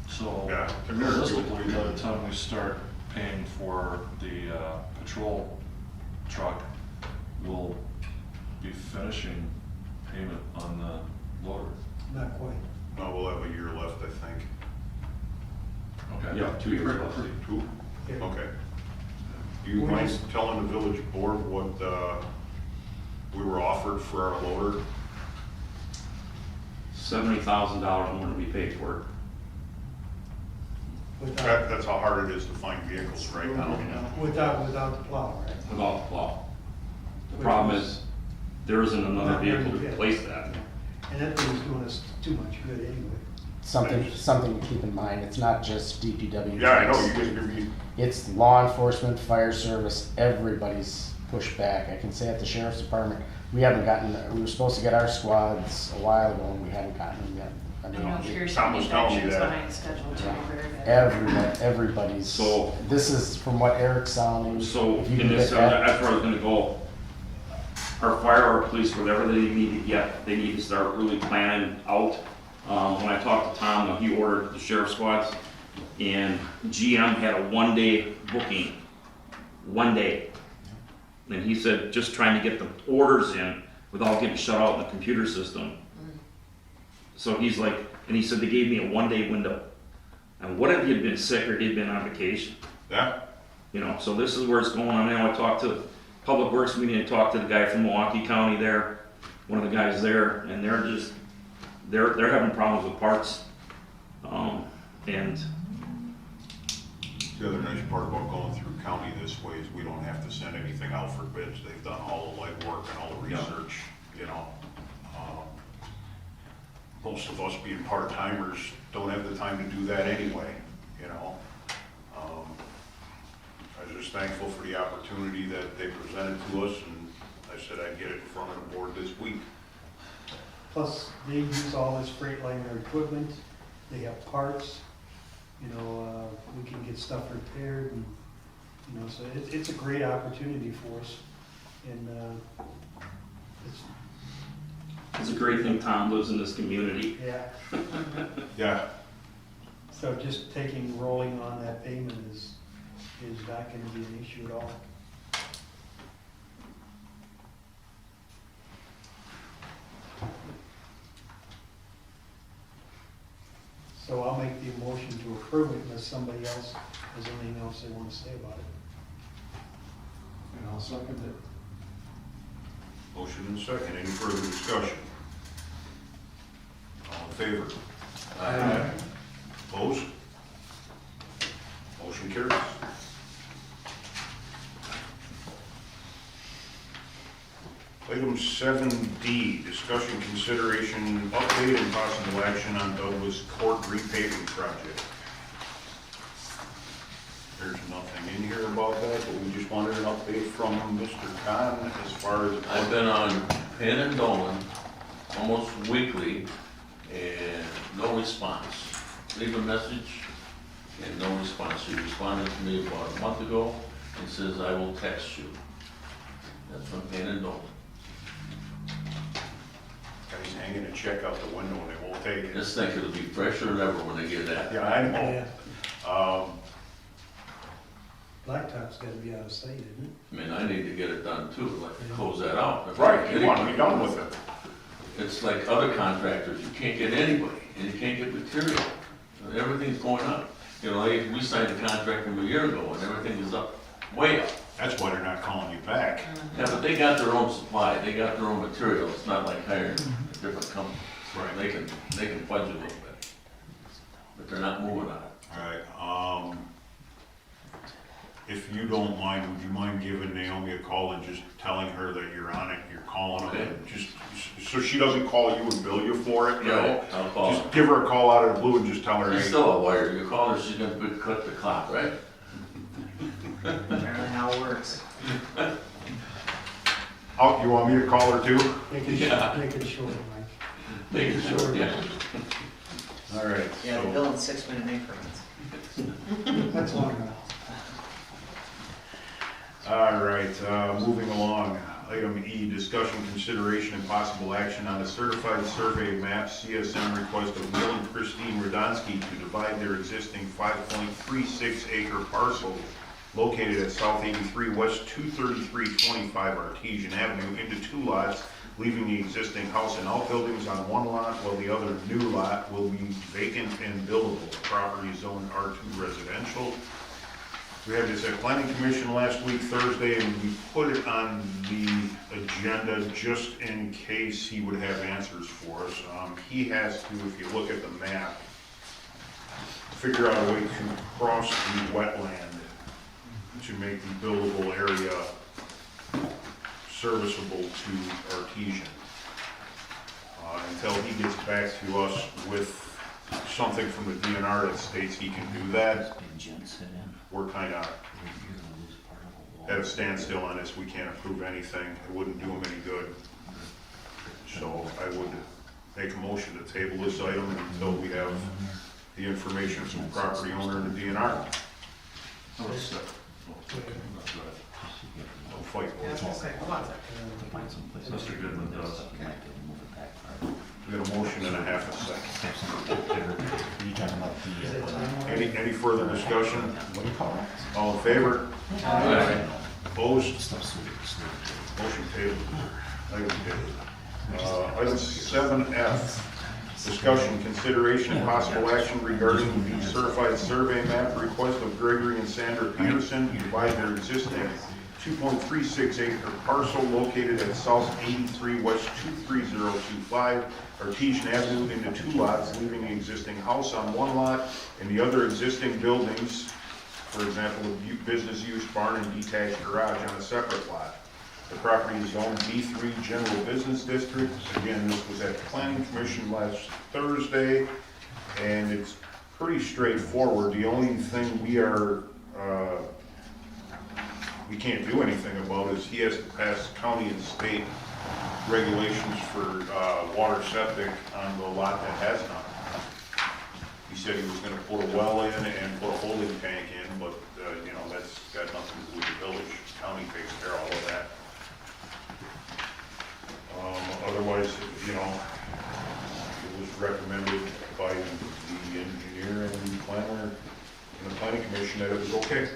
So Yeah. realistically, by the time we start paying for the patrol truck, we'll be finishing payment on the loader. Not quite. No, we'll have a year left, I think. Okay. Yeah, 2 years left. 2? Yeah. Okay. Do you mind telling the village board what we were offered for our loader? $70,000 more to be paid for it. Without, That's how hard it is to find vehicles right now. without the plow, right? Without the plow. The problem is, there isn't another vehicle to replace that. And that thing's doing us too much good anyway. Something to keep in mind, it's not just DPW. Yeah, I know, trucks. you guys give me, It's law enforcement, fire service, everybody's pushed back. I can say at the sheriff's department, we were supposed to get our squads a while ago and we haven't gotten them yet. I I mean, know Pierce Tom was telling me Manufacturing's that. behind schedule too, very bad. everybody's, So- this is from what Eric's sounding. So, if you in can this, get that- that's where I was gonna go. Our fire, our police, whatever they need to get, they need to start really planning out. When I talked to Tom, he ordered the sheriff squads, and GM had a 1-day booking, 1 day. And he said, just trying to get the orders in without getting shut out in the computer system. So he's like, and he said they gave me a 1-day window. And what if he'd been sick or he'd been on vacation? yeah, You know, so this is where it's going on now. I talked to Public Works meeting, I talked to the guy from Milwaukee County there, one of the guys there, and they're having problems with parts. And The other nice part about going through county this way is we don't have to send anything out for bids. They've done all the legwork and all the Yeah. research, you know. Most of us being part-timers don't have the time to do that anyway, you know. I was just thankful for the opportunity that they presented to us, and I said I'd get it in front of the board this week. Plus, they use all this Freightliner equipment, they have parts, you know, we can get stuff repaired and, you know, so it's a great opportunity for us. And, It's a great thing Tom lives in this community. yeah, Yeah, so just rolling on that payment is not gonna be an issue at all. So I'll make the motion to approve it unless somebody else has anything else they want to say about it. And I'll second it. motion and second. Any further discussion? All in favor? Opposed? Motion carries. Item 7D, discussion, consideration, update, and possible action on Douglas Court repaving project. There's nothing in here about that, but we just wanted an update from Mr. Khan as far as. I've been on Penn and Dolan almost weekly and no response. Leave a message and no response. He responded to me about a month ago and says, I will text you. That's from Penn and Dolan. Guys hanging a check out the window and they won't take it. This thing will be fresher than ever when they get that. Yeah, I know. Blacktop's gotta be out of sight, isn't I mean, I need to get it done too, like close that out. Right, you want to be done with it. It's like other contractors, you can't get anybody, and you can't get material. Everything's going up. You know, we signed a contract from a year ago, and everything is up, way up. That's why they're not calling you back. Yeah, but they got their own supply, they got their own material, it's not like hiring a different company. Right. They can fudge a little bit, but they're not moving on it. All right, if you don't mind, would you mind giving Naomi a call and just telling her that you're on it, you're calling her, and just, so she doesn't call you and bill you for it, you know? Right, I'll call Just her. give her a call out of the blue and just tell her, She's hey, still a wire, you call her, she's gonna cut the clock, right? Apparently how it works. oh, you want me to call her too? it? Make it Yeah. short, Mike. Make it short, yeah. All right, Yeah, they so, bill in 6-minute increments. That's long enough. all right, moving along. Item E, discussion, consideration, and possible action on a certified survey map CSM request of Will and Christine Radomski to divide their existing 5.36 acre parcel located at South 83 West 23325 Artesian Avenue into two lots, leaving the existing house and outbuildings on one lot, while the other new lot will be vacant and buildable. The property is zoned R2 residential. We had this at planning commission last week, Thursday, and we put it on the agenda just in case he would have answers for us. He has to, if you look at the map, figure out a way to cross the wetland to make the buildable area serviceable to Artesian. Until he gets back to us with something from the DNR that states he can do that, we're kind of at a standstill on this. We can't approve anything. It wouldn't do him any good. So I would make a motion to table this item until we have the information from the property owner and the DNR. Oh, it's, Don't fight Yeah, I was for gonna it. say, hold on a second. Mr. Goodman does. We got a motion and a half a second. You talking about the, Any further discussion? what do you call it? All in favor? Aye. Opposed? Motion tabled. Item tabled. Item 7F, discussion, consideration, and possible action regarding the certified survey map request of Gregory and Sandra Peterson to divide their existing 2.36 acre parcel located at South 83 West 23025 Artesian Avenue into two lots, leaving the existing house on one lot and the other existing buildings for example, a business use barn and detached garage on a separate lot. The property is zoned B3 General Business District. Again, this was at the Planning Commission last Thursday, and it's pretty straightforward. The only thing we can't do anything about is he has to pass county and state regulations for water septic on the lot that has none. He said he was gonna put a well in and put a holding tank in, but, you know, that's got nothing to do with the village. County takes care of all of that. Otherwise, you know, it was recommended by the engineer and the planner and the planning commission that it was okay.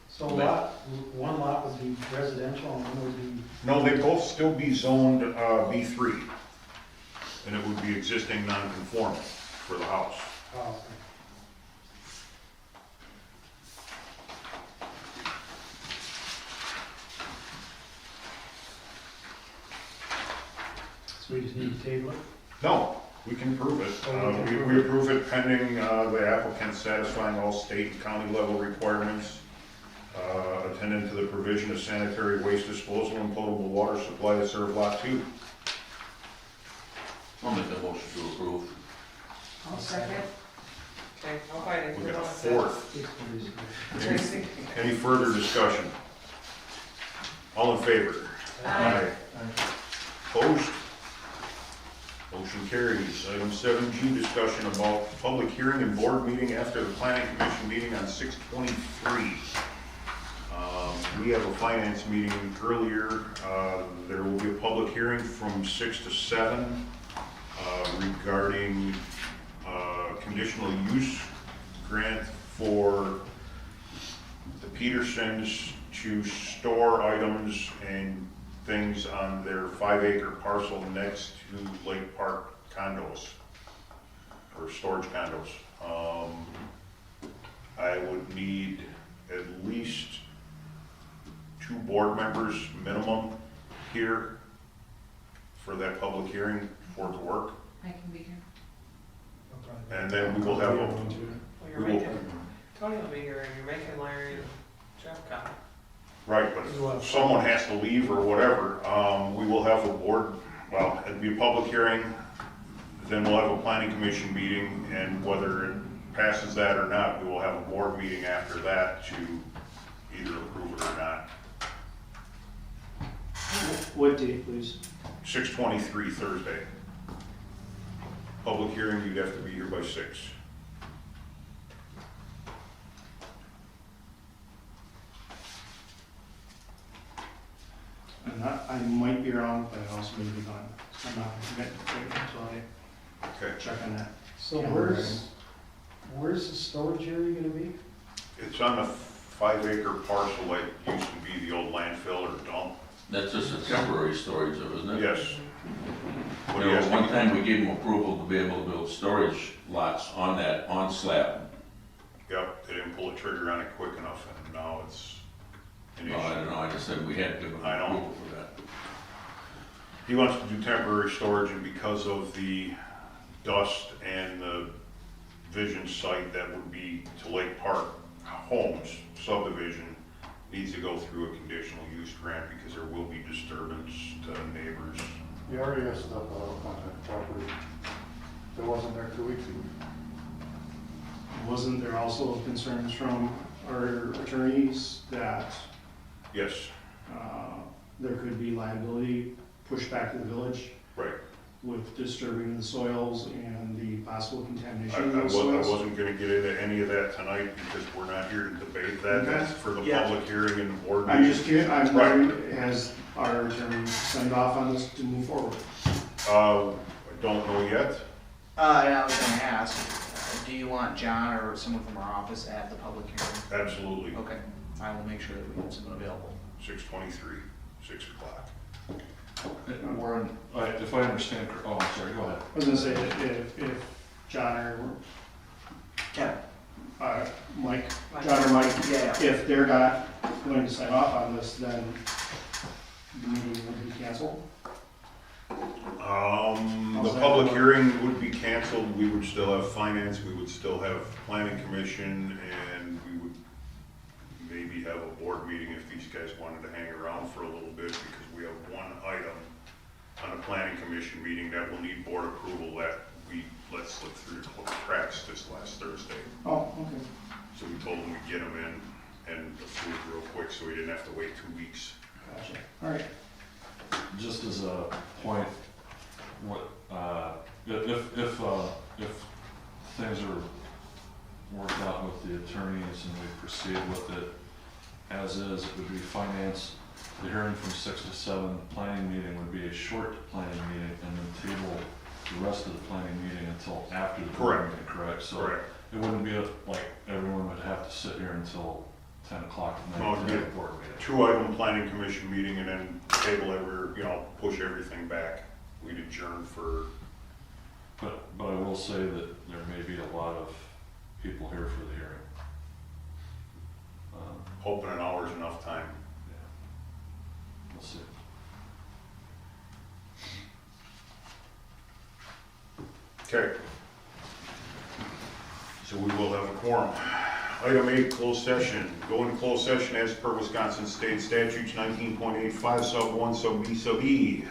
So one lot would be residential and one would be. No, they both still be zoned B3, and it would be existing non-conforming for the house. Oh, so we just need to table it? No, we can approve it. We approve it pending the applicant satisfying all state and county level requirements, attendant to the provision of sanitary waste disposal and potable water supply to serve lot 2. I'll make the motion to approve. I'll second. Okay, no fighting. We got a We're going fourth. Tracy? Any further discussion? All in favor? Aye. Opposed? Motion carries. Item 7G, discussion about public hearing and board meeting after the planning commission meeting on 6/23. We have a finance meeting earlier. There will be a public hearing from 6 to 7 regarding conditional use grant for the Petersons to store items and things on their 5-acre parcel next to Lake Park condos, or storage condos. I would need at least 2 board members minimum here for that public hearing for it to work. I can be here. And then we will have, Well, you're we will, making, Tony will be here, and you're making Larry and Jeff come. right, but if someone has to leave or whatever, we will have a board, well, it'd be a public hearing, then we'll have a planning commission meeting, and whether it passes that or not, we will have a board meeting after that to either approve it or not. What date, please? 6/23 Thursday. Public hearing, you'd have to be here by 6. And I might be around, but I also may be gone. So I'm not going to commit until Okay. I check on that. So where's the storage area gonna be? It's on the 5-acre parcel that used to be the old landfill or dump. That's just a temporary storage of, isn't it? Yes. What You do you know, guys one think? time we gave them approval to be able to build storage lots on that, on slab. Yep, they didn't pull the trigger on it quick enough, and now it's an Well, I issue. don't know, I just said we had to give them I know. approval for that. He wants to do temporary storage, and because of the dust and the vision site that would be to Lake Park Homes subdivision, needs to go through a conditional use grant because there will be disturbance to neighbors. You already have stuff on that property that wasn't there 2 weeks ago. Wasn't there also concerns from our attorneys that Yes, there could be liability pushed back to the village right. with disturbing the soils and the possible I contamination of those soils? wasn't gonna get into any of that tonight because we're not here to debate that. Okay. That's for the Yeah. public hearing and board I'm meeting. just curious, I'm Right. wondering, has our attorney signed off on this to move forward? I don't know yet. And I was gonna ask, do you want John or someone from our office at the public hearing? Absolutely. Okay, I will make sure that we have someone available. 6/23, 6 o'clock. Warren, if I understand, oh, I'm sorry, go ahead. I was gonna say, if John or, Kevin? Mike, John or Mike, Yeah. if they're not going to sign off on this, then the meeting will be canceled? The public hearing would be canceled, we would still have finance, we would still have planning commission, and we would maybe have a board meeting if these guys wanted to hang around for a little bit, because we have one item on the planning commission meeting that will need board approval that we let slip through the cracks this last Thursday. Oh, okay. So we told them we'd get them in and approved real quick, so we didn't have to wait 2 weeks. Gotcha. All right. Just as a point, what, if things are worked out with the attorneys and we proceed with it as is, it would be finance. The hearing from 6 to 7, planning meeting would be a short planning meeting, and then table the rest of the planning meeting until after the board meeting, correct? So Correct. it wouldn't be like everyone would have to sit here until 10 o'clock at No, night it'd to be have a board meeting. 2-item planning commission meeting and then table push everything back. We'd adjourn for, But I will say that there may be a lot of people here for the hearing. hoping an hour's enough time. Yeah. We'll see. Okay. So we will have a quorum. Item 8, closed session. Go into closed session as per Wisconsin State Statutes 19.85 sub 1 sub B sub E.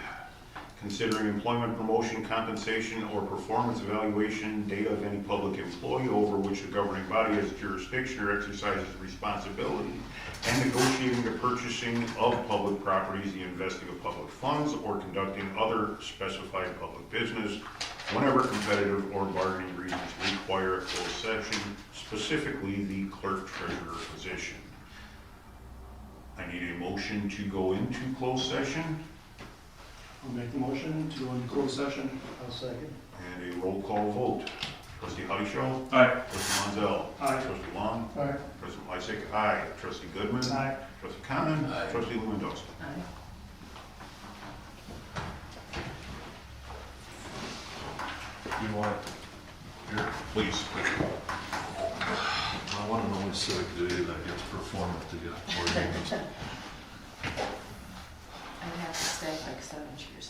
Considering employment, promotion, compensation, or performance evaluation data of any public employee over which the governing body has jurisdiction or exercises responsibility, and negotiating the purchasing of public properties, the investing of public funds, or conducting other specified public business whenever competitive or bargaining reasons require a closed session, specifically the clerk treasurer position. I need a motion to go into closed session. I'll make the motion to go into closed session. I'll second. And a roll call vote. Trustee Huddyshaw? Aye. Trustee Monzel? Aye. Trustee Long? All right. Trustee Lysick? Aye. Trustee Goodman? Aye. Trustee Condon? Aye. Trustee Lewandowski? Aye. You want, here, Please. I want to know what civic duty that gets performed to get board meetings. I'd have to stay like 7 years.